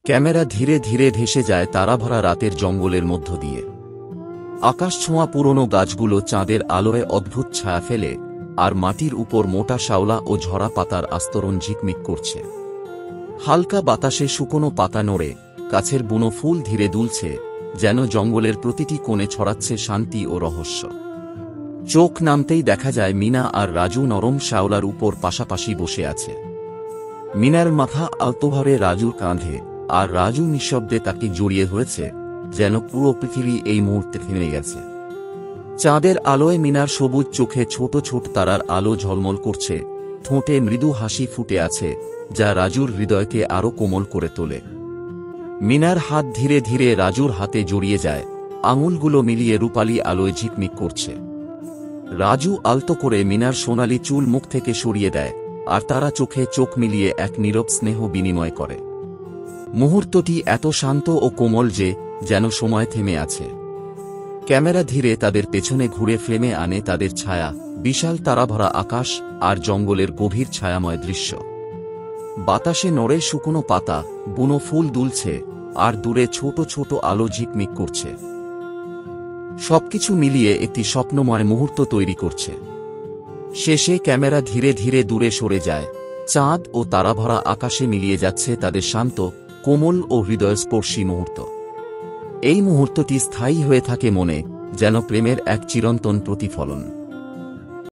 Camera ধীরে ধীরে ভেসে যায় তারাভরা রাতের জঙ্গলের মধ্য দিয়ে। আকাশ ছোঁয়া পুরনো গাছগুলো চাঁদের আলোয় অদ্ভুত ছায়া ফেলে, আর মাটির উপর মোটা শাওলা ও ঝরা পাতার আস্তরণ ঝিকমিক করছে। হালকা বাতাসে শুকনো পাতা নড়ে, গাছের বুনো ফুল ধীরে দুলছে, যেন জঙ্গলের প্রতিটি কোণে ছড়াচ্ছে শান্তি ও রহস্য। চোখ নামতেই দেখা যায় মিনা আর রাজু নরম শাওলার উপর পাশাপাশি বসে আছে। মিনার মাথা আলতোভাবে রাজুর কাঁধে, আর রাজু নিঃশব্দে তাকে জড়িয়ে হয়েছে, যেন পুরো পৃথিবী এই মুহূর্তে থেমে গেছে। চাঁদের আলোয় মিনার সবুজ চোখে ছোট ছোট তারার আলো ঝলমল করছে, ঠোঁটে মৃদু হাসি ফুটে আছে, যা রাজুর হৃদয়কে আরো কোমল করে তোলে। মিনার হাত ধীরে ধীরে রাজুর হাতে জড়িয়ে যায়, আঙুলগুলো মিলিয়ে রূপালী আলোয় ঝিকমিক করছে। রাজু আলতো করে মিনার সোনালি চুল মুখ থেকে সরিয়ে দেয়, আর তারা চোখে চোখ মিলিয়ে এক নীরব স্নেহ বিনিময় করে। মুহূর্তটি এত শান্ত ও কোমল যে যেন সময় থেমে আছে। ক্যামেরা ধীরে তাদের পেছনে ঘুরে ফ্রেমে আনে তাদের ছায়া, বিশাল তারাভরা আকাশ আর জঙ্গলের গভীর ছায়াময় দৃশ্য। বাতাসে নড়ে শুকনো পাতা, বুনো ফুল দুলছে, আর দূরে ছোট ছোট আলো ঝিকমিক করছে। সবকিছু মিলিয়ে একটি স্বপ্নময় মুহূর্ত তৈরি করছে। শেষে ক্যামেরা ধীরে ধীরে দূরে সরে যায়, চাঁদ ও তারাভরা আকাশে মিলিয়ে যাচ্ছে তাদের শান্ত, কোমল ও হৃদয়স্পর্শী মুহূর্ত। এই মুহূর্তটি স্থায়ী হয়ে থাকে মনে, যেন প্রেমের এক চিরন্তন প্রতিফলন।